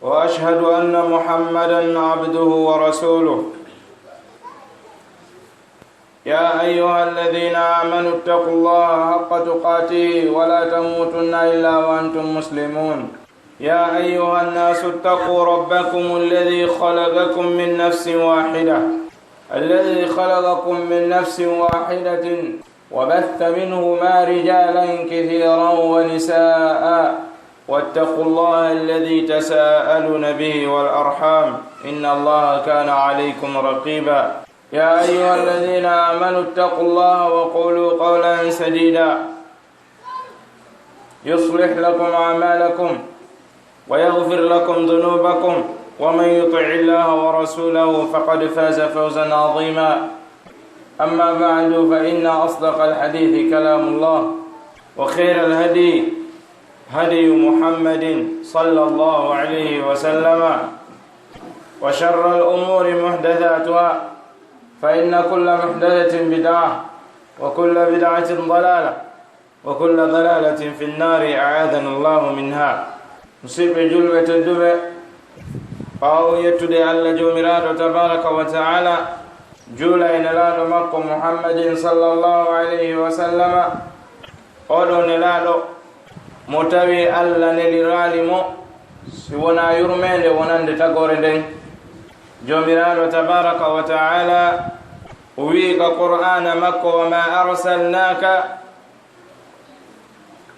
وأشهد أن محمدا عبده ورسوله. يا أيها الذين آمنوا اتقوا الله حق تقاته ولا تموتن إلا وأنتم مسلمون. يا أيها الناس اتقوا ربكم الذي خلقكم من نفس واحدة وبث منهما رجالا كثيرا ونساء واتقوا الله الذي تساءلون به والأرحام إن الله كان عليكم رقيبا. يا أيها الذين آمنوا اتقوا الله وقولوا قولا سديدا يصلح لكم أعمالكم ويغفر لكم ذنوبكم ومن يطع الله ورسوله فقد فاز فوزا عظيما. أما بعد فإن أصدق الحديث كلام الله وخير الهدي هدي محمد صلى الله عليه وسلم وشر الأمور محدثاتها فإن كل محدثة بدعة وكل بدعة ضلالة وكل ضلالة في النار أعاذنا الله منها. نصيب جلوة الدبء أو يتدي الله جميرات تبارك وتعالى جولة نلادو مكة محمد صلى الله عليه وسلم أولو نلادو متوي الله نلرالمو سونا يرمين ونند تقوردين جميرات تبارك وتعالى ويك قرآن مكة وما أرسلناك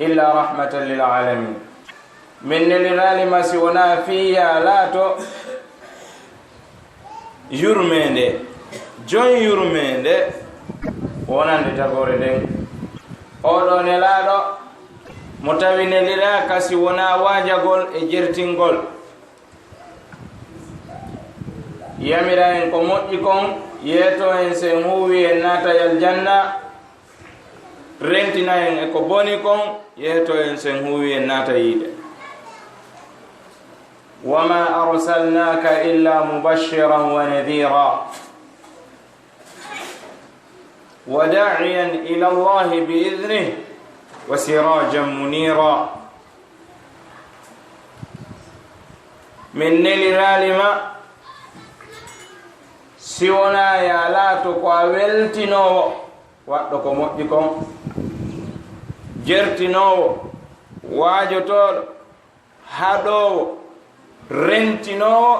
إلا رحمة للعالمين. من نلرالما سونا فيها لاتو يرمين جون يرمين ونند تقوردين أولو نلادو mutawi nelira kasi wona wajagol e jertingol yamira en ko moƴƴi kon yeeto en sen huwi en naata yal janna rentina en e ko boni kon yeeto en sen huwi en naata yiide. wama arsalnaka illa mubashiran wa nadhira wa da'iyan ila allahi biidhnih وسراجا منيرا. من نلرالما سيونا يا لا تقوى ولتنو وقتكم موجكم جرتنو واجتول هادو رنتنو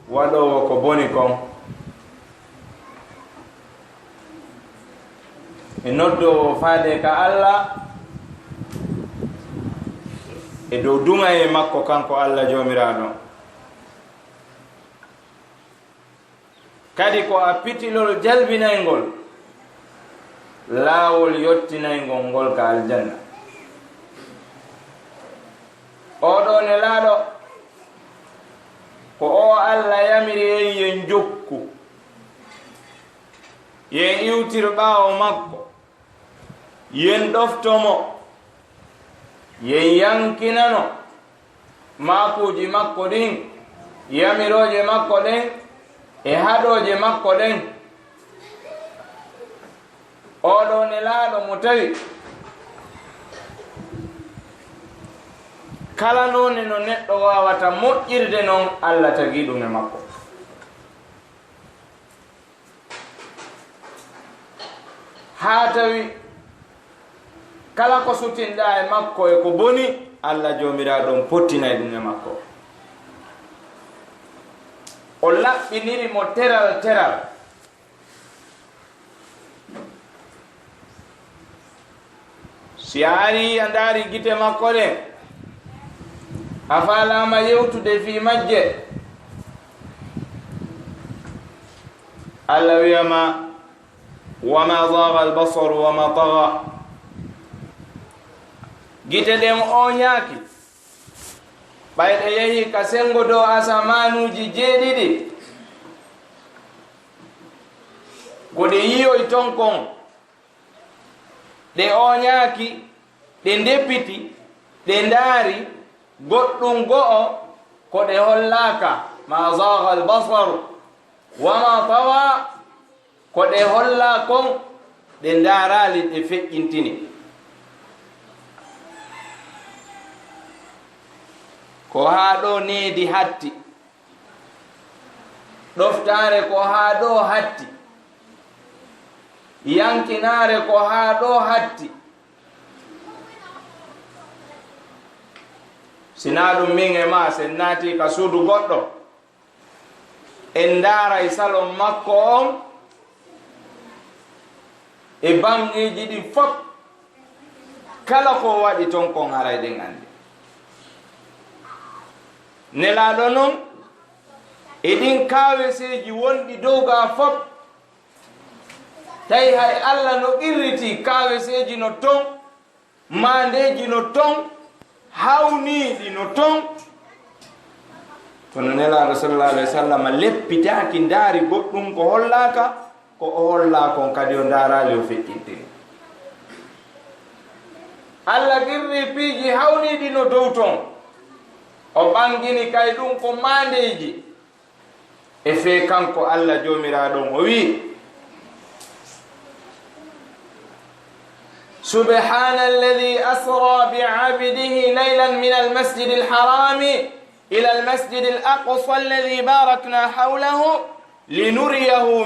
ودو كبونكم enoddo faade ka Allah e dow duma e makko kanko Allah jomiraano. kadi ko a pitilol jalbinaygol laawol yottinaygol ngol ka aljanna. oɗo ne laaɗo ko o Allah yamiri en yen jokku yen iwtir ɓaawo makko yen ɗoftomo yen yankinano maakuji makko ɗin yamiroje makko ɗen e haɗoje makko ɗen. oɗo ne laaɗo mo tawi kala none no neɗɗo wawata moƴƴirde noon Allah tagi ɗum e makko. haa tawi kala ko sutinɗa e makko e ko boni Allah jomiraɗon pottinay ɗum e makko. o laɓɓiniri mo teral teral si a ari a ndaari gite makko ɗen a faalama yewtude fi majje Allah wiyama وما ضاغ البصر وما طغى. gite ɗen o ñaaki ɓayɗe yehi ka sengo dow asamanuji jeeɗiɗi ko ɗe yiyoy ton kon ɗe o ñaaki ɗe ndeppiti ɗe ndaari goɗɗum go'o ko ɗe hollaka ma zaga al basaru wa ma tawa ko ɗe holla kon ɗe ndaarali ɗe feƴƴintini. ko haa ɗo needi hatti, ɗoftaare ko haa ɗo hatti, yankinaare ko haa ɗo hatti. Sinaa ɗum min e ma sen naati ka suudu goɗɗo en ndaaray salon makko on e bangeeji ɗi fof, kala ko waɗi ton kon haray ɗen anndi. Nelaaɗo noon e ɗin kaaweseeji wonɗi dow gaa fof, tawi hay Allah no irriti kaaweseeji no ton, maandeeji no ton, hawniiɗi no ton, kono Nelaaɗo sallallahu alayhi wa sallam leppitaaki ndaari goɗɗum ko hollaaka, ko o hollaa kon kadi o ndaaraali o feƴƴintiri. Allah irri piiji hawniiɗi no dow ton, o ɓangini kay ɗum ko maandeeji e fee kanko Allah joomiraaɗon o wii subhana alladi asra bi'abdihi laylan min almasjidi alharami ila almasjidi alaqsa alladi barakna hawlahu linuriyahu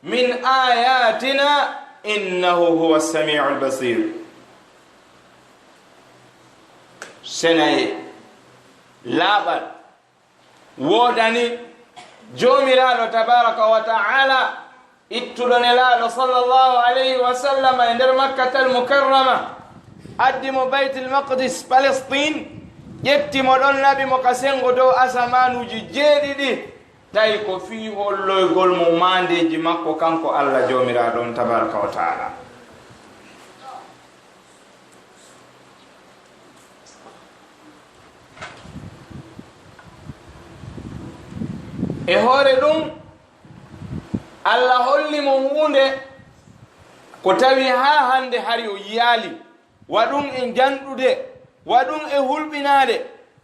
min ayatina innahu huwa as-sami'u al-basir. Senaye laaɓal woodani joomiraaɗo tabaraka wa ta'ala ittuɗo Nelaaɗo sallallahu alayhi wa sallam e nder makkatal mukarrama, addi mo baytul maqdis Palestine, ƴettimo ɗon naɓi mo ka sengo dow asamanuji jeeɗiɗi, tawi ko fii holloygol mo maandeji makko kanko Allah joomiraaɗo on tabaraka wa ta'ala. E hoore ɗum Allah holli mo hunde ko tawi haa hande hari o yaali, waɗum e janɗude, waɗum e hulɓinaade,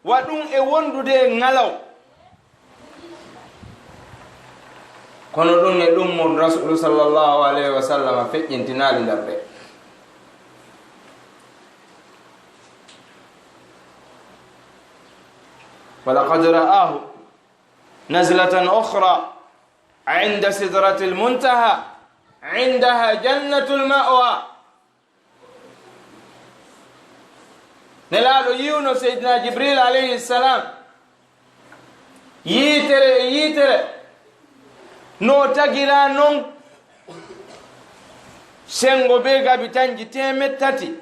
waɗum e wondude e ŋalaw. Kono ɗum e ɗum mo rasulu sallallahu alayhi wa sallam feƴƴintinaali nder ɓe. walaqad ra'ahu nazlatan ukhra عند سدرة المنتهى عندها جنة المأوى. Nelaaɗo yiwno Seydina Jibril alayhi salam yiitere no tagira non sengo be gabitanji 3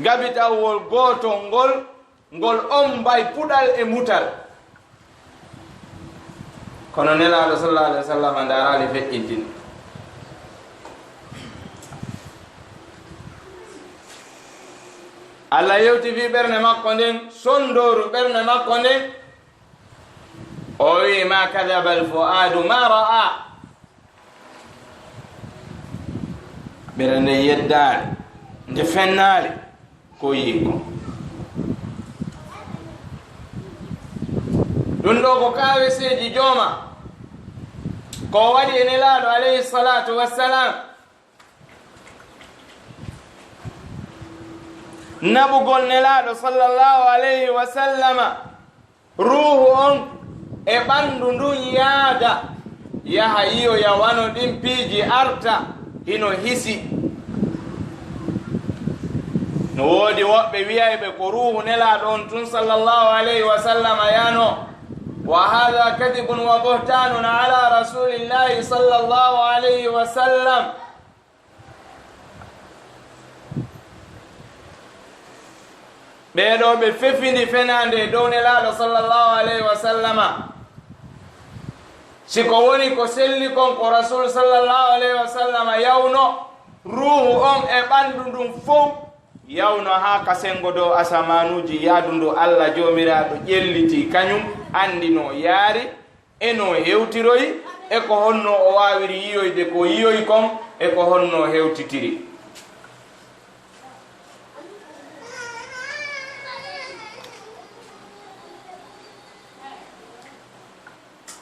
gabitawol goto ngol on mbay puɗal e mutal. kono Nelaaɗo sallallahu alayhi wa sallam ndaaraali feƴƴintini. Allah yewti fi ɓernde makko nden, sondooru ɓernde makko nden, o wi ma kadaba alfuadu ma ra'a. ɓernde yeddaali nde fennaali ko yii ko. ɗum ɗo ko kaaweseeji jooma ko waɗi e Nelaaɗo alayhi salatu wassalam, naɓugol Nelaaɗo sallallahu alayhi wa sallama ruuhu on e ɓanndu ndun yaada yaha yiyo yawano ɗin piiji arta hino hisi. no woodi woɓɓe wiyayɓe ko ruuhu Nelaaɗo on tun sallallahu alayhi wa sallama yano, wa hadha kadibun wa buhtanun ala rasulillahi sallallahu alayhi wa sallam. ɓeeɗo ɓe fefindi fenande dow Nelaaɗo sallallahu alayhi wa sallama. siko woni ko selli kon ko rasul sallallahu alayhi wa sallama yawno ruuhu on e ɓanndu ndun fof yawno haa ka sengo dow asamanuji yaadu ndu Allah joomiraaɗo ƴelliti kañum anndi no yaari e no hewtiroyi e ko honno o waawiri yiyoyde ko yiyoyi kon e ko honno hewtitiri.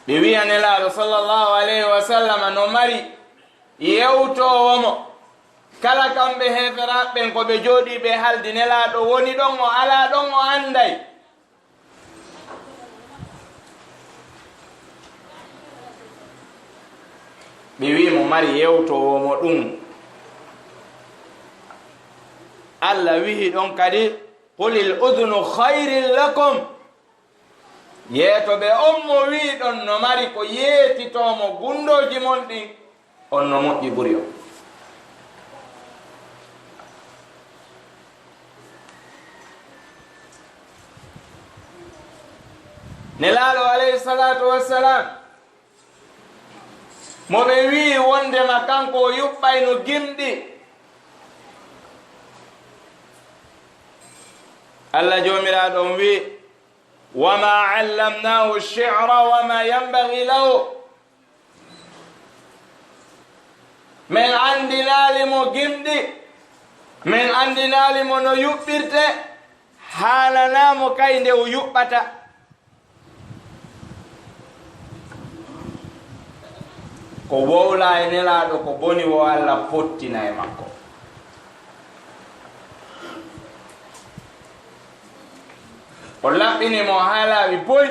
ɓe wiya Nelaaɗo sallallahu alayhi wa sallam no mari yewtowomo kala kamɓe heferaɓɓen ko ɓe jooɗi ɓe haldi nelaɗo woni ɗon o ala ɗon o anday. ɓe wi mo mari yewtowomo ɗum. Allah wihi ɗon kadi qulil udunu khayrin lakum, yeetoɓe on mo wi ɗon no mari ko yeetitomo gundoji mon ɗin on no moƴƴi ɓuri o. Nelaɗo alayhi salatu wassalam mo ɓe wi wondema kanko o yuɓɓay no gimɗi, Allah jomiraɗo on wi wama allamnahu shi'ra wama yanbaghi lahu, min andinalimo gimɗi, min andinalimo no yuɓɓirte, halanamo kay nde o yuɓɓata. ko wowla e nelaɗo ko boni wo Allah pottina e makko. o laɓɓinimo ha laaɓi boy.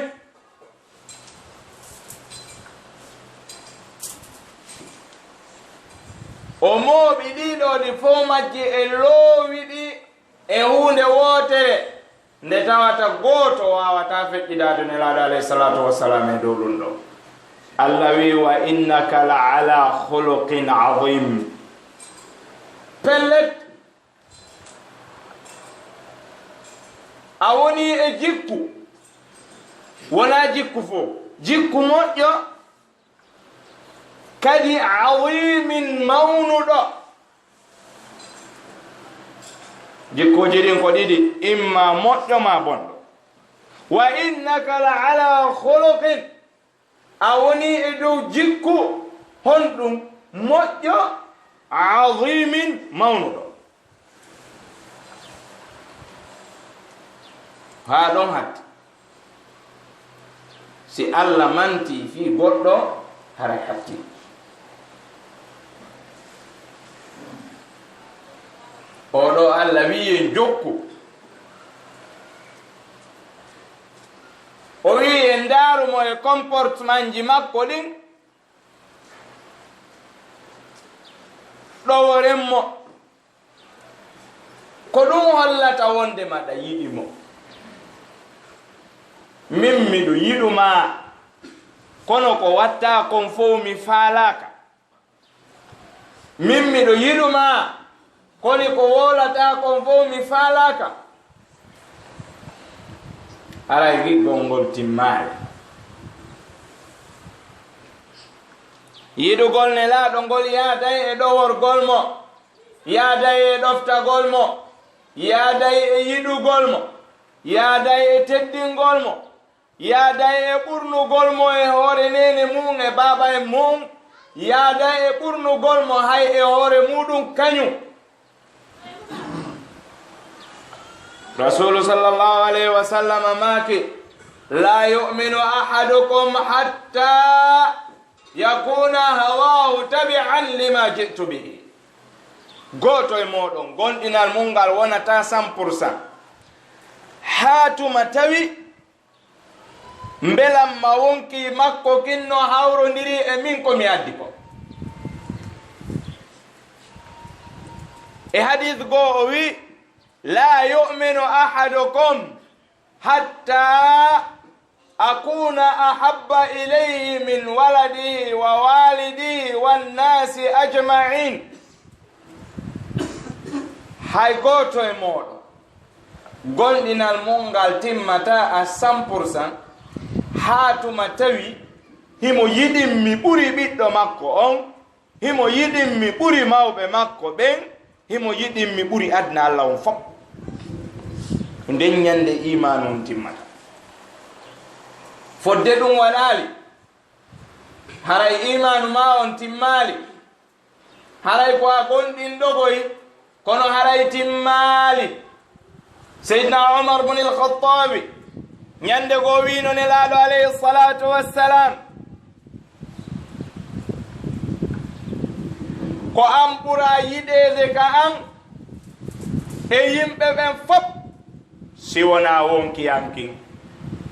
o mooɓi ɗiɗo ɗi fof majji e loowi ɗi e hunde wootere nde tawata gooto wawata feƴƴidade nelaɗo alayhi salatu wassalam e dow ɗum ɗo. Allah wi wa innaka la ala khuluqin azim. pellet a woni e jikku, wona jikku fo, jikku moƴƴo kadi azimin mawnuɗo. jikkuji ɗin ko ɗiɗi, imma moƴƴo ma bonɗo. wa innaka la ala khuluqin, a woni e dow jikku honɗum moƴƴo azimin mawnuɗo. ha ɗon hatti si Allah manti fi goɗɗo hara hatti. oɗo Allah wiye jokku, o wi en daarumo e comportement ji makko ɗin ɗoworenmo ko ɗum hollata wonde maɗa yiɗimo. min miɗo yiɗuma kono ko watta kon fof mi faalaka. min miɗo yiɗuma koni ko wolata kon fof mi faalaka. aray giggol ngol timmaali. yiɗugol nelaɗo ngol yaaday e ɗoworgol mo, yaaday e ɗoftagol mo, yaaday e yiɗugol mo, yaaday e teddingol mo, yaaday e ɓurnugol mo e hoore nene mum e baba e mum, yaaday e ɓurnugol mo hay e hoore muɗum kañum. rasulu sallallahu alayhi wa sallam maaki la yu'minu ahadukum hatta yakuna hawahu tabi'an lima ji'tu bihi. goto e moɗon gonɗinal mum ngal wonata 100%, ha tuma tawi mbelam ma wonki makko kinno hawrodiri e min ko mi addi ko. e hadith go o wi la yu'minu ahadukum hatta akuna ahabba ilayhi min waladihi wa walidihi wan nasi ajma'in. hay goto e moɗo gonɗinal mum ngal timmata a 100% ha tuma tawi himo yiɗinmi ɓuri ɓiɗɗo makko on, himo yiɗinmi ɓuri mawɓe makko ɓen, himo yiɗinmi ɓuri adna Allah on fof. nden ñande imanu on timmata. fodde ɗum waɗali haray imanu ma on timmali, haray ko a gonɗinɗogoy kono haray timmali. seydna Umar bun al-Khattabi ñande go wino nelaɗo alayhi salatu wassalam ko am ɓura yiɗede ka an e yimɓe ɓen fop si wona wonki ankin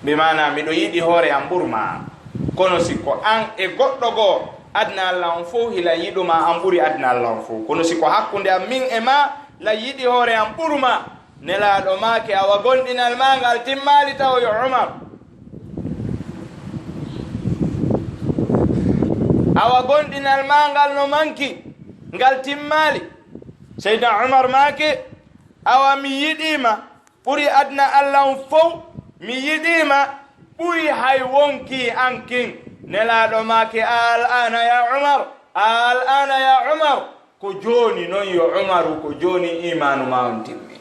bi mana miɗo yiɗi hoore am ɓurma kono si ko an e goɗɗo goo adna Allah on fof hila yiɗuma an ɓuri adna Allah on fof kono si ko hakkunde am min e ma la yiɗi hoore am ɓurma nelaɗo make awa gonɗinal ma ngal timmali taw yo Umar awa gonɗinal ma ngal no manki ngal timmali Seydina Umar make awa mi yiɗima ɓuri adna Allah on fof mi yiɗima ɓuri hay wonki ankin nelaɗo make al'ana ya Umar al'ana ya Umar ko joni non yo Umaru ko joni imanu ma on timmi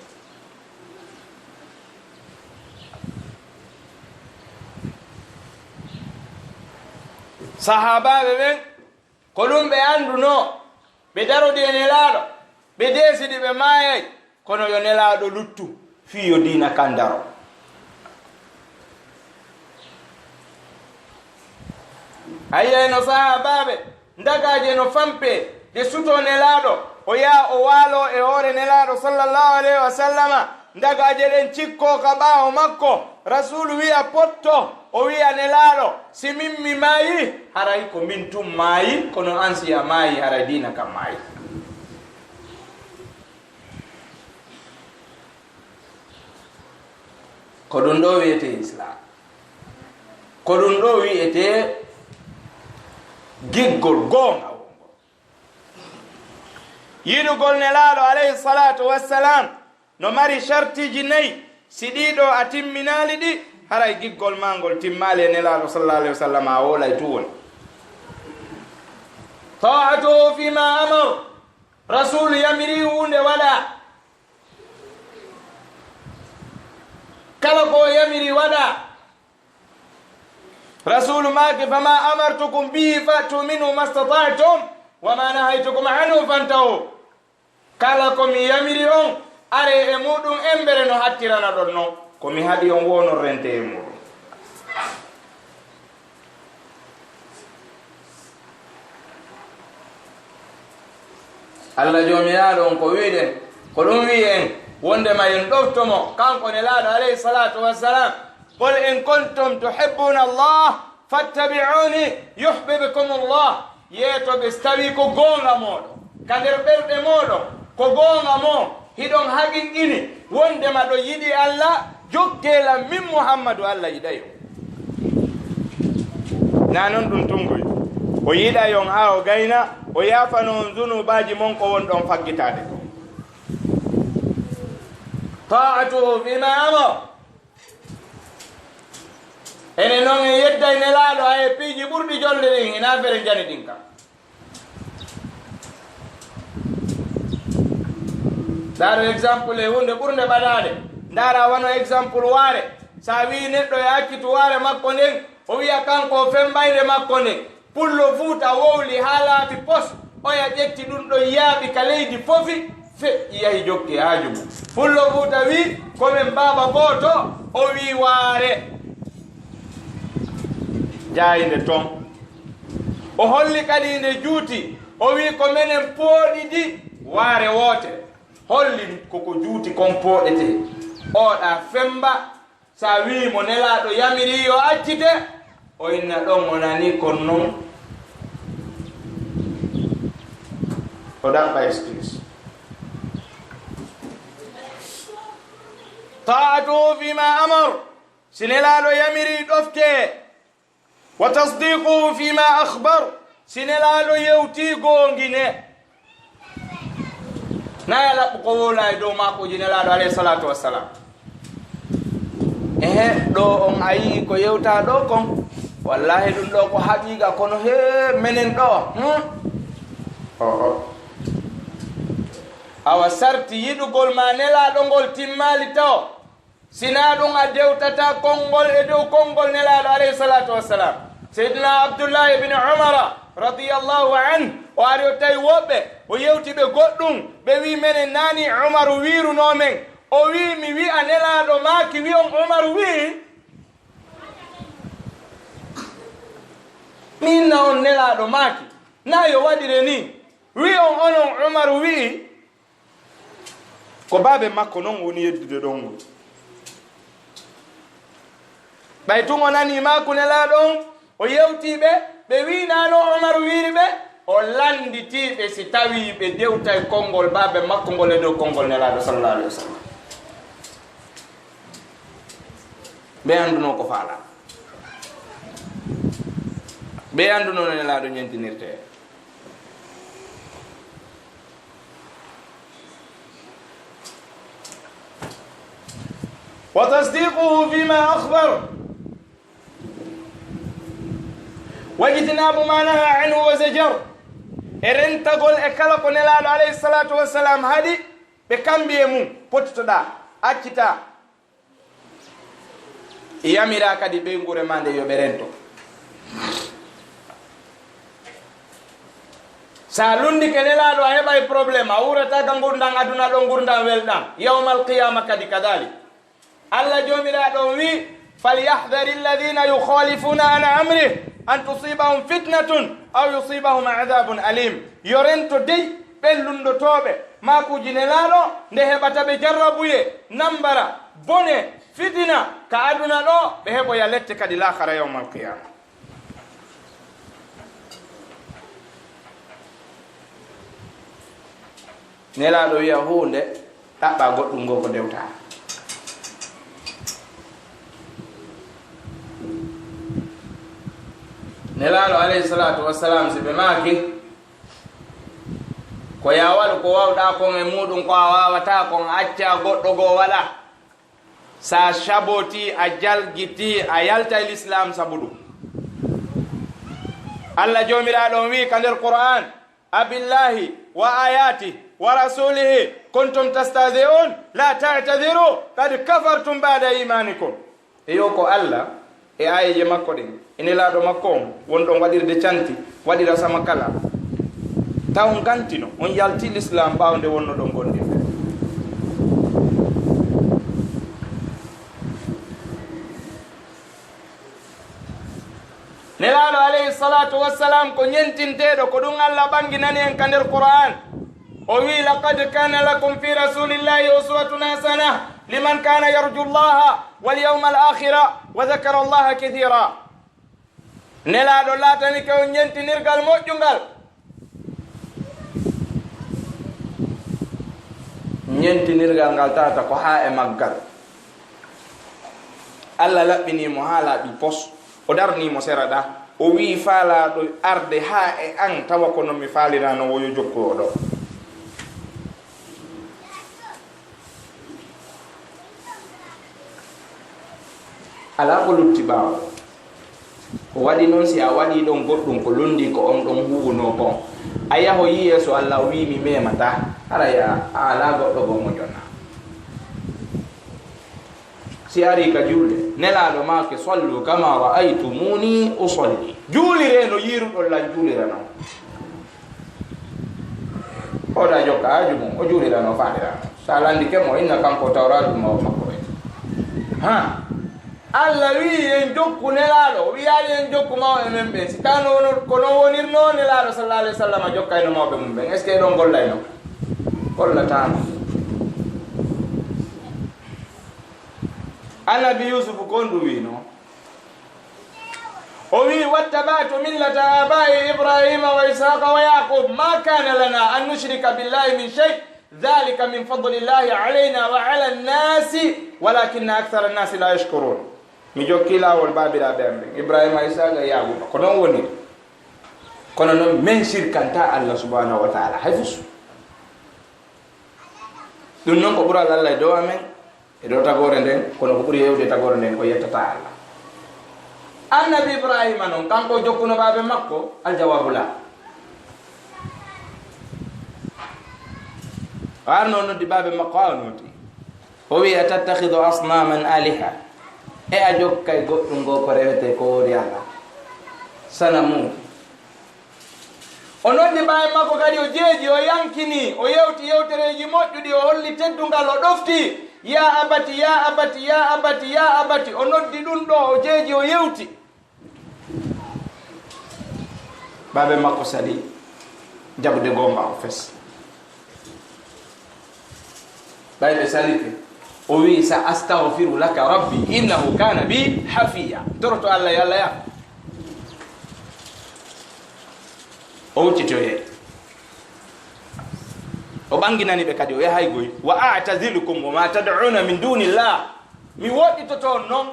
sahabaɓe ɓen ko ɗum ɓe anduno ɓe darodi e nelaɗo ɓe desidi ɓe mayay kono yo nelaɗo luttu fi yo dina kan daro ayiye no sahabaɓe dagaje no fampe de suto nelaɗo o yaa o waalo e hoore nelaɗo sallallahu alayhi wa sallama dagaje ɗen cikko ka ɓaawo makko rasulu wiya potto o wiya nelaɗo si min mi maayi haray ko min tum maayi kono an siya maayi haray dina kam maayi ko ɗum ɗo wiyete islam ko ɗum ɗo wiyete giggol goonga wongo yiɗugol nelaɗo alayhi salatu wassalam no mari shartiji nayi si ɗiɗo a timminali ɗi haray giggol ma ngol timmali e nelaɗo sallallahu alayhi wa sallam a wolay tuwon ta'atuhu fima amar rasulu yamiri hunde waɗa kala ko yamiri waɗa rasulu maki fama amartukum bihi fatu minhu mastata'tum wama nahaytukum anhu fantahu kala ko mi yamiri on are e muɗum embere no hattirana ɗon non ko mi haɗi on wono rente e muɗum Allah jomiraɗo on ko wiɗen ko ɗum wi en wondema en ɗoftomo kanko nelaɗo alayhi salatu wassalam qul in kuntum tuhibbuna Allah fattabi'uni yuhbibkum Allah yeeto ɓe stawi ko goonga moɗon ka nder ɓerɗe moɗon ko goonga mo hiɗon haqiqini wondema ɗo yiɗi Allah joggela min Muhammadu Allah yiɗayo na noon ɗum tungoy o yiɗayon ha o gayna o yafano on zunubaji mon ko won ɗon faggitade ko ta'atuhu fima amar ene noon e yedday nelaɗo ha e piiji ɓurɗi jolde ɗin ina fere jani ɗin kam daro exemple e hunde ɓurde ɓaɗade dara wano exemple waare sa wi neɗɗo e accitu waare makko nden o wiya kanko o fembayde makko nden pullo fuuta wowli ha laaɓi pos oya ƴetti ɗum ɗo yaaɓi ka leydi fofi fe yahi jokki ha jugu pullo fuuta wi komin baba goto o wi waare jayinde toon o holli kadi nde juuti o wi ko menen pooɗiɗi waare woote holli koko juuti kon pooɗete oɗa femba sa wi mo nelaɗo yamiri yo accite o inna ɗon o nani kon noon o ɗaɓɓa excuse ta'atuhu fima amar si nelaɗo yamiri ɗofte wa tasdiquhu fima akhbar si nelaɗo yewti gongine naya laɓɓo ko wola e dow makoji nelaɗo alayhi salatu wassalam ehe ɗo on a yii ko yewta ɗo kon wallahi ɗum ɗo ko haqiqa kono he menen ɗo awa sarti yiɗugol ma nelaɗo ngol timmali taw sina ɗum a dewtata konngol e dow konngol nelaɗo alayhi salatu wassalam seydina abdoullahi ibne umara radiyallahu an o ari o tawi woɓɓe o yewti ɓe goɗɗum ɓe wi menen nani umaru wiruno men o wi mi wi'a nelaɗo maki wi on umaru wi min na on nelaɗo maki na yo waɗire ni wi on onon Umar wi ko babe makko non woni yeddude ɗon ɓay tun o nani makko Nelaɗo o yewtiɓe ɓe winano Umar wiri ɓe o landitiɓe si tawi ɓe dewtay konngol babe makko ngol e dow konngol Nelaɗo sallallahu alaihi wasallam ɓe anduno ko faala ɓe anduno no Nelaɗo ñentinirte wa tasdiquhu fima akhbar wajtinabu ma naha anhu wa zajar e rentagol e kala ko Nelaɗo alayhi salatu wassalam haɗi ɓe kambi e mum pottoɗa accita yamira kadi ɓe ngure ma nde yo ɓe rento sa lundi ke Nelaɗo a heɓay probléme a wurata ka gurdan aduna ɗo gurdan welɗam yawmal qiyama kadi kadalik Allah jomiraɗo wi falyahdari alladhina yukhalifuna an amrih an tusibahum fitnatun aw yusibahum adhabun alim yo rento dey ɓellundotoɓe makuji Nelaɗo nde heɓata ɓe jarrabuye nambara bone fitina ka aduna ɗo ɓe heɓoya lette kadi lahara yawmal qiyama Nelaɗo wiya hunde ɗaɓɓa goɗɗum ngo ko dewta Nelaɗo alayhi salatu wassalam si ɓe maaki ko yawaɗo ko wawɗa kon e muɗum ko a wawata kon acca goɗɗo go waɗa sa saboti a jalgiti a yalta e l'islam sabu ɗum Allah jomiraɗo wi ka nder Qur'an abillahi wa ayati wa rasulihi kuntum tastahzi'un la ta'tadiru qad kafartum ba'da imanikum e yo ko Allah e ayeje makko ɗin e Nelaɗo makko on wonɗon waɗirde canti waɗira sama kala taw gantino on yalti l'islam ɓawde wonno ɗon gonɗin Nelaɗo alayhi salatu wassalam ko ñentinteɗo ko ɗum Allah ɓanginani en ka nder Qur'an o wi laqad kana lakum fi rasulillahi uswatun hasana liman kana yarju llaha wal yawma al akhira wa dhakara allaha kathira Nelaɗo latani ke o ñentinirgal moƴƴugal ñentinirgal ngal tata ko ha e maggal Allah laɓɓinimo ha laaɓi pos o darnimo seraɗa o wi faalaɗo arde ha e an tawa kono mi faalirano woyo jokku o ɗo ala ko lutti ɓawo ko waɗi noon si a waɗi ɗon goɗɗum ko lundi ko on ɗon huwuno kon a yaho yiyeso Allah wi mi memata hara ya ala goɗɗo go mo jonna si ari ka julde Nelaɗo make sallu kama ra'aytumuni usalli juulire no yiruɗon lan juulirano oɗa jokka haaju mum o juulirano faɗirano sa landike mo inna kanko tawraju mawo makko ɓe ha Allah wi en jokku Nelaɗo wiyani en jokku mawo e men ɓe si tano ko non wonirno Nelaɗo sallallahu alaihi wasallam a jokkayno mawɓe mum ɓen est ce que ɗon gollayno gollatano annabi Yusuf kon ɗum wino o wi wattabatu millata abai ibrahima wa ishaqa wa yaqub ma kana lana an nushrika billahi min shay dhalika min fadlillahi alayna wa ala nnasi walakinna akthara nnasi la yashkurun mi jokki lawol babiraɓe am ɓen ibrahima ishaqa yaquba ko noon woni kono noon min shirkanta Allah subhanahu wa ta'ala hay fusu ɗum noon ko ɓural Allah e dow amen e dow tagore nden kono ko ɓuri hewde tagore nden ko yettata Allah annabi ibrahima noon kanko jokkuno baɓe makko aljawabu la arno noddi baɓe makko awnoti o wi atattahidu asnaman aliha e a jokkay goɗɗum go ko rewete ko wori Allah sana mum o noddi baɓe makko kadi o jeeji o yankini o yewti yewtereji moƴƴuɗi o holli teddungal o ɗofti ya abati ya abati ya abati ya abati o noddi ɗum ɗo o jeeji o yewti baɓe makko sali jabude gonga o fes bayɓe salike o wi sa astaghfiru laka rabbi innahu kana bi hafiya toroto Allah yalla ya o wuccito yeey o ɓanginani ɓe kadi o yahay goy wa a'tazilukum wa ma tad'una min dunillah mi woɗɗitoto noon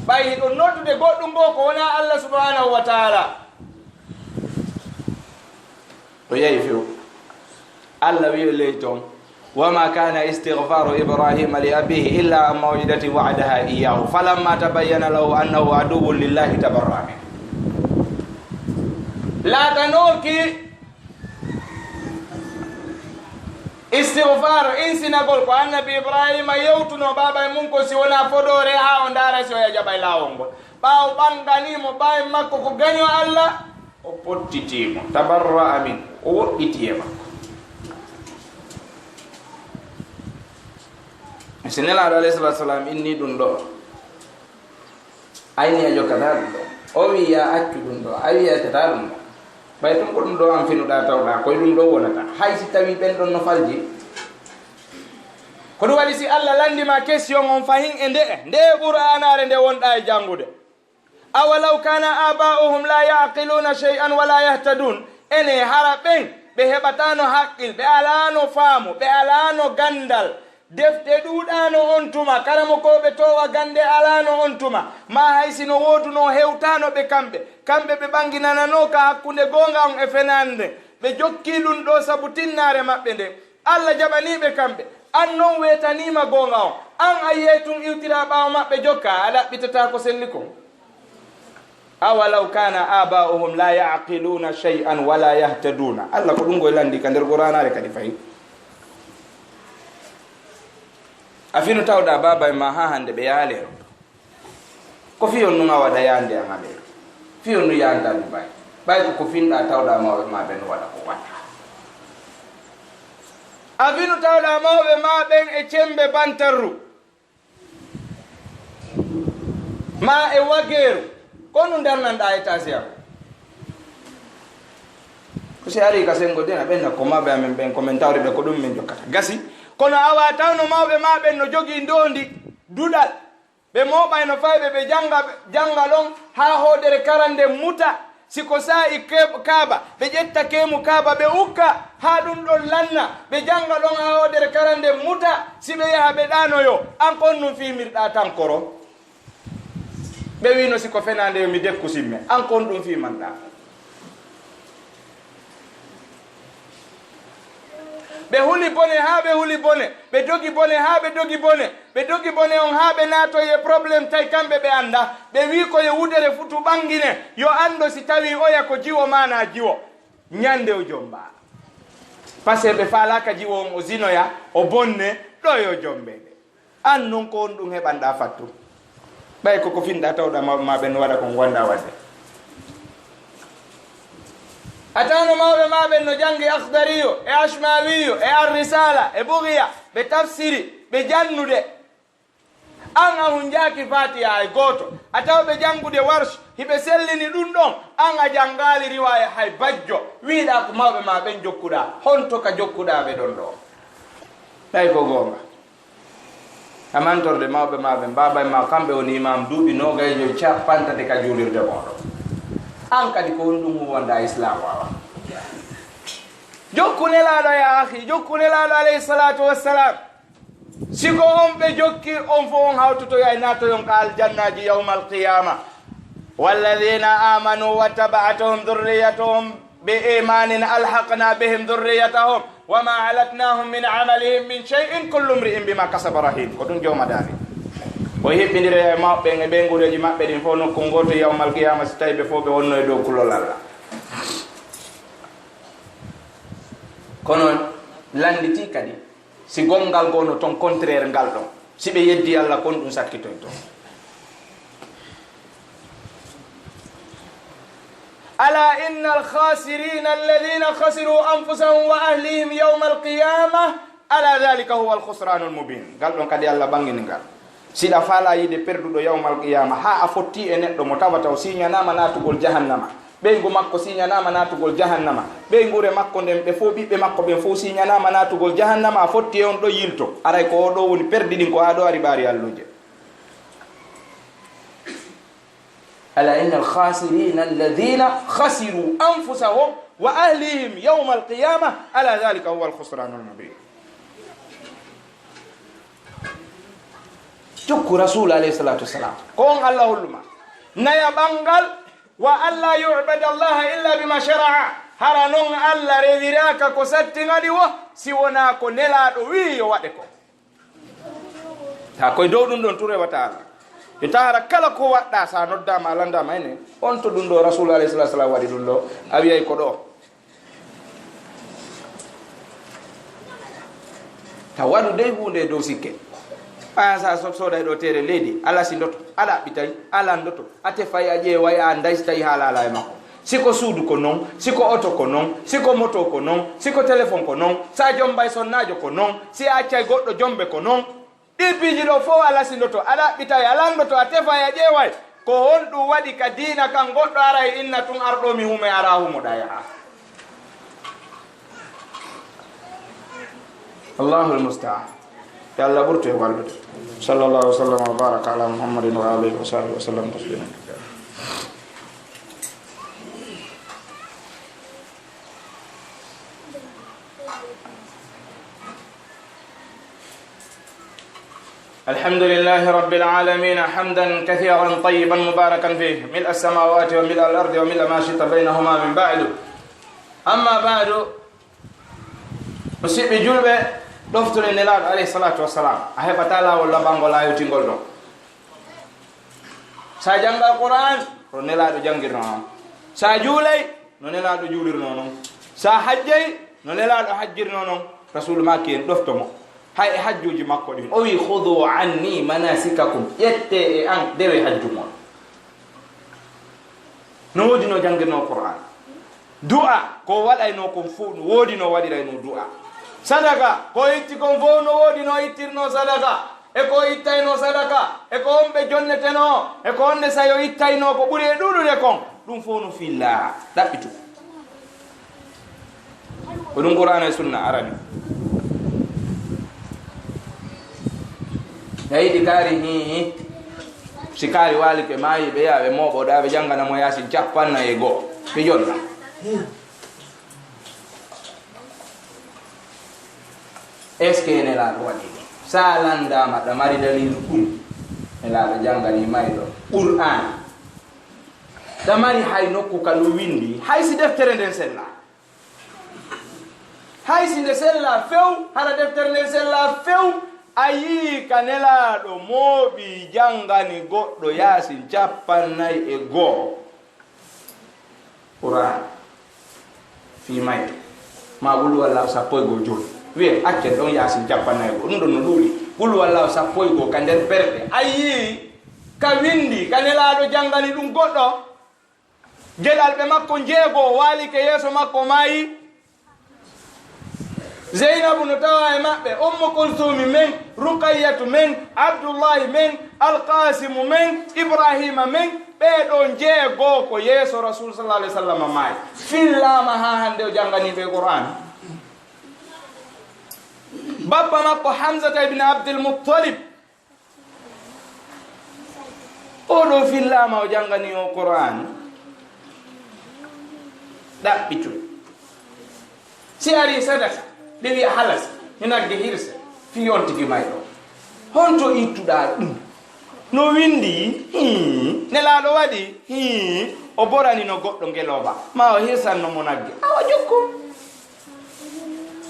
ɓay hiɗo noddude goɗɗum bo ko wona Allah subhanahu wa taala o yeeyi few Allah wi ley toon wama kana istighfaru ibrahima li abihi illa an maw'idati wa'adaha iyyahu falamma tabayyana lahu annahu aduwwun lillahi tabarra min laatanoki istighfar insinagol ko annabi ibrahima yewtuno baba mum ko si wona fodore ha o ndara si o yajaɓay lawol ngol ɓawo ɓanganimo ɓawi makko ko gaño Allah o pottitimo tabarra amin o woɗɗiti e makko si nelaɗo alayhi salatu salam inni ɗum ɗo ayni a jokkata ɗum ɗo o wi ya accu ɗum ɗo a wiyatata ɗum ɗo ɓay ɗum ko ɗum ɗo an finuɗa tawɗa koye ɗum ɗo wonata hay si tawi ɓen ɗon no falji ko ɗum waɗi si Allah landima question on fahin e nde ɓuranare nde wonɗa e jangude awalaw kana aba'uhum la yaqiluna shay'an wala yahtadun ene hara ɓen ɓe heɓatano haqqil ɓe alano faamu ɓe alano gandal defte ɗuɗano on tuma karamo koɓe towa gande alano on tuma ma hay sino woduno hewtano ɓe kamɓe ɓe ɓanginanano ka hakkude gonga on e fenande ɓe jokki ɗum ɗo saabu tinnare maɓɓe nde Allah jaɓaniɓe kamɓe an noon wetanima gonga on an a yeytun iwtira ɓawo maɓɓe jokka a ɗaɓɓitata ko selli ko awalaw kana aba'uhum la yaqiluna shay'an wala yahtaduna Allah ko ɗum goye landi ka nder Qur'anare kadi fayi a fino tawɗa baba ma ha hande ɓe yaalero ko fiyon nu waɗa yande an alero fiyon nu yanda ɗum ɓay ko finɗa tawɗa mawɓe ma ɓen waɗa ko watta a fino tawɗa mawɓe ma ɓen e cembe bantarru ma e wageru ko nu darnanɗa e tasiyam ko si ari ka sengo dina ɓenna ko maɓe amen ɓen komin tawriɓe ko ɗum min jokkata gasi kono awa tawno mawɓe ma ɓen no jogii ndondi duɗal ɓe moɓayno fayɓe ɓe janga ɗon ha hoodere karande muta siko sa'i kaaba ɓe ƴetta kemu kaaba ɓe ukka ha ɗum ɗon lanna ɓe janga ɗon ha hoodere karande muta si ɓe yaha ɓe ɗanoyo an kon num fimirɗa tankoro ɓe wino siko fenande yo mi dekku simme an kon ɗum fimanɗa ɓe huli bone ha ɓe huli bone ɓe dogi bone ha ɓe dogi bone ɓe dogi bone on ha ɓe natoye probléme tawi kamɓe ɓe anda ɓe wi ko yo wudere futu ɓangine yo ando si tawi oya ko jiwo mana jiwo ñande o jomba par ce que ɓe falaka jiwo on o zinoya o bonne ɗo yo jombeɓe an non ko on ɗum heɓanɗa fattu ɓay koko finɗa tawɗa ma ɓe no waɗa ko gonda wadde atano mawɓe maɓen no jangi akhdariyo e ashmawiyo e arrisala e bougiya ɓe tafsiri ɓe jannude an a hun jaaki fatiha e goto a taw ɓe jangude warsh hiɓe sellini ɗum ɗon an a jangali riwaya hay bajjo wiiɗa ko mawɓe ma ɓen jokkuɗa honto ka jokkuɗa ɓe ɗon ɗo ɓay ko gonga amantorde mawɓe maɓen babay ma kamɓe woni imam duuɓi nogayjo capantati ka julirde moɗo an kadi ko woni ɗum wonda islam wawa jokku nelaɗo ya ahi jokku nelaɗo alayhi salatu wassalam siko on ɓe jokki on fo on hawtotoya natoyon ka aljannaji yawma alqiyama walladina amanu wattaba'atuhum dhurriyatuhum bi imanin alhaqna bihim dhurriyatahum wama alatnahum min amalihim min shay'in kullu mri'in bima kasaba rahin ko ɗum jowmadani o heɓɓidire e maɓɓe e ɓengureji maɓɓe ɗin fof nokku goto yawmal qiyama so tawi ɓe fof ɓe wonno e dow kulol Allah kono landiti kadi si gongal gono ton contraire ngal ɗon si ɓe yeddi Allah kon ɗum sakkitoy toon ala inna alkhasirina alladina khasiru anfusahum wa ahlihim yawma alqiyama ala dhalika huwa alkhusranu almubin ngal ɗon kadi Allah ɓangini ngal siɗa faala yide perduɗo yawmal qiyama ha a fotti e neɗɗo mo tawata o siñanama natugol jahannama ɓeygu makko siñanama natugol jahannama ɓeygure makko nden ɓe fof ɓiɓɓe makko ɓen fof siñanama natugol jahannama a fotti e on ɗo yilto aray ko oɗo woni perdi ɗin ko ha ɗo ari ɓaari alluje ala inna alkhasirina alladina khasiru anfusahum wa ahlihim yawma alqiyama ala dhalika huwa alkhusranu almubin cukku rasul alayhi salatu wassalam ko on allah holluma naya ɓangal wa alla yubada allaha illa bima shara'a hara noon allah rewiraka ko sattiŋaɗi wo si wona ko nelaɗo wi yo waɗe ko ta koye dow ɗum ɗon tu rewata allah yo tahara kala ko waɗɗa sa noddama a landama ene on to ɗum ɗo rasul alayhi salatu wasalam waɗi ɗum ɗo a wiyay ko ɗo ta waɗu dey hunde dow sikke ɓaya sa soday ɗo tere leydi ala si ndoto ala ɓitay ala ndoto a tefay a ƴeeway a daystay haala ala e makko siko suudu ko noon siko auto ko noon siko moto ko noon siko téléphone ko noon sa jombay sonnajo ko noon si a accay goɗɗo jombe ko noon ɗi piiji ɗo fof ala si ndoto ala ɓitay ala ndoto a tefay a ƴeeway ko hon ɗum waɗi ka diina kan goɗɗo ara e inna tun arɗo mi hume ara humoɗa yaha allahu almustaan ya allah ɓurto e wallude sallallahu wa sallam wa baraka ala muhammadin wa alihi wa sahbihi wa sallam taslima الحمد لله رب العالمين حمدا كثيرا طيبا مباركا فيه ملء السماوات وملء الأرض وملء ما شئت بينهما من بعد أما بعد مسيب جلبة دفتر النلاد عليه الصلاة والسلام أهي بتالا ولا بانغو لا يتنقل دون ساجنغ القرآن نلاد جنگير نونو ساجولي نلاد جولير نونو ساحجي نلاد حجير نونو رسول ما كين دفتمو hay hajjuji makko ɗin o wi khudu anni manasikakum ƴette e an dewe hajju mon no woodi no jangirno qur'an du'a ko waɗayno kon fuu no woodi no waɗirayno du'a sadaka ko itti kon fof no woodi no ittirno sadaka e ko ittayno sadaka e ko on ɓe jonneteno e ko onne sayo ittayno ko ɓuri e ɗuɗude kon ɗum fof no filla ɗaɓɓitu ko ɗum qur'an e sunna arani yayidi kaari hi si kaari waali ke maayi ɓe yaa ɓe mooɓoɗa ɓe jannganamo yaasi 51 ɓe jonna est ce que nelaaɗo waɗi sa landama ɗa mari dalilu ɓuri nelaaɗo janngani mayɗo qur'an ɗa mari hay nokku ka no windi hay si deftere nden sella hay si nde sella few hara deftere nden sella few ayi ka nelaɗo mooɓi janngani goɗɗo yaasin 51 qur'an fi mayde ma ɓulu wallahu 11 joni wiye accen ɗon yaasin 51 ɗum ɗon no ɗuuɗi ɓulu wallahu 11 ka nder berɗe ayi ka windi ka nelaɗo janngani ɗum goɗɗo geɗal ɓe makko jeego waali ke yeeso makko maayi zeynabu no tawa e maɓɓe ummu kulsumi men ruqayyatu men abdoullahi men alqasimu men ibrahima men ɓeɗo jeego ko yeeso rasul sallah alih w sallam maayi fillama ha hande o janganiɓe qur'an babba makko hamsata ibne abdulmuttalib oɗo fillama o jangani o qur'an ɗaɓɓitu si ari sadaka ɓe wiya halas hinagge hirse fi yontigi mayɗo honto ittuɗa ɗum no windi nelaɗo waɗi o borani no goɗɗo ngeloba ma o hirsanno mo nagge awa jokku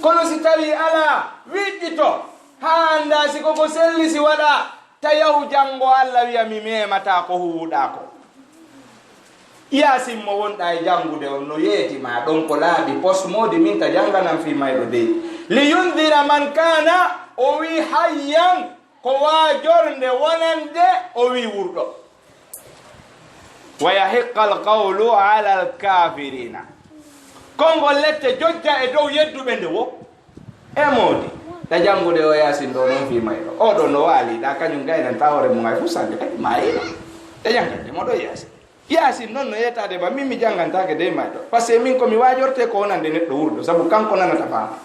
kono si tawi ala wiƴƴito ha anda si koko selli si waɗa ta yahu janngo allah wiya mi memata ko huwuɗa ko iyasimmo wonɗa e janngude on no yeetima ɗon ko laaɓi poste modi min ta jannganan fi mayɗo dey li yundira man kana o wi hayyan ko waajorde wonande o wi wurɗo wa yahiqqa alqawlu ala alkafirina konngol lette jojja e dow yedduɓe nde wo e modi ta janngude o yasin ɗo noon fi mayɗo oɗo no waaliɗa kañum gaynanta hoore mum ay fu sande kadi mayiɗo ta janggande moɗo yaasi yasin non no yetade ba min mi jangantake de ma to parce que min ko mi wajorte ko onande neddo wurdo sabu kanko nanata faama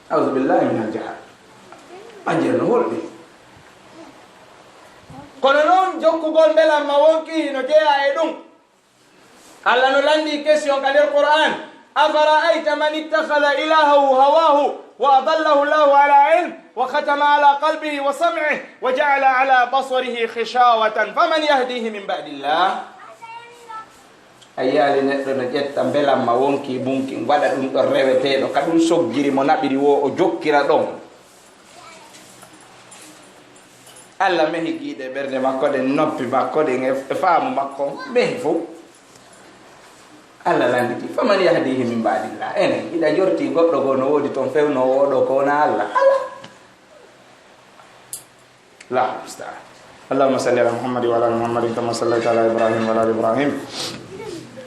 a'udhu billahi min al-jahal ajerno holbe kono non jokkugol belam ma wonki no jeya e dum Allah no landi question ka der Qur'an afara'aita man ittakhadha ilahahu hawahu wa adallahu Allahu ala ilm wa khatama ala qalbihi wa sam'ihi wa ja'ala ala basarihi khishawatan faman yahdihi min ba'dillah ayali neddo no jetta belam ma wonki bunki wada dum do rewetedo kadum soggiri mo nabiri wo o jokkira don Allah mehi giide berde makko de noppi makko de e faamu makko mehi fo Allah landiti faman yahdihi min ba'dillah ene ida jorti goddo go no wodi ton fewno wodo ko na Allah la musta'an Allahumma salli ala Muhammad wa ala Muhammad kama sallaita ala Ibrahim wa ala Ibrahim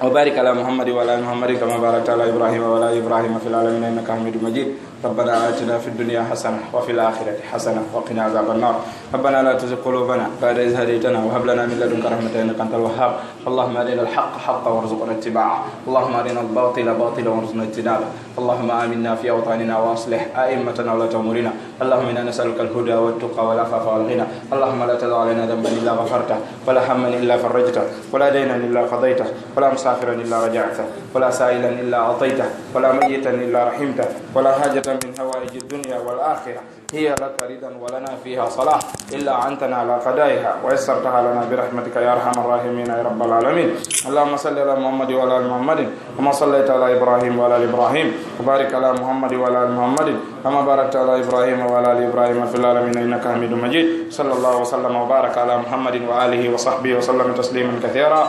وبارك على محمد وعلى محمد كما باركت على ابراهيم وعلى ابراهيم في العالمين انك حميد مجيد ربنا آتنا في الدنيا حسنه وفي الاخره حسنه وقنا عذاب النار ربنا لا تزغ قلوبنا بعد إذ هديتنا وهب لنا من لدنك رحمه انك انت الوهاب اللهم ارنا الحق حقا وارزقنا اتباعه اللهم ارنا الباطل باطلا وارزقنا اجتنابه اللهم آمنا في اوطاننا واصلح ائمتنا ولاة امورنا اللهم انا نسالك الهدى والتقى والعفاف والغنى اللهم لا تدع لنا ذنبا الا غفرته ولا هما الا فرجته ولا دينا الا قضيته ولا مسافرا إلا رجعته ولا سائلا إلا أعطيته ولا ميتا إلا رحمته ولا حاجة من هوائج الدنيا والآخرة هي لك رضا ولنا فيها صلاح إلا عنتنا على قضائها ويسرتها لنا برحمتك يا أرحم الراحمين يا رب العالمين اللهم صل على محمد وعلى آل محمد كما صليت على إبراهيم وعلى آل إبراهيم وبارك على محمد وعلى آل محمد كما باركت على إبراهيم وعلى آل إبراهيم في العالمين إنك حميد مجيد صلى الله وسلم وبارك على محمد وآله وصحبه وسلم تسليما كثيرا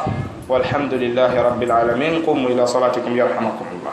والحمد لله رب العالمين قوموا إلى صلاتكم يرحمكم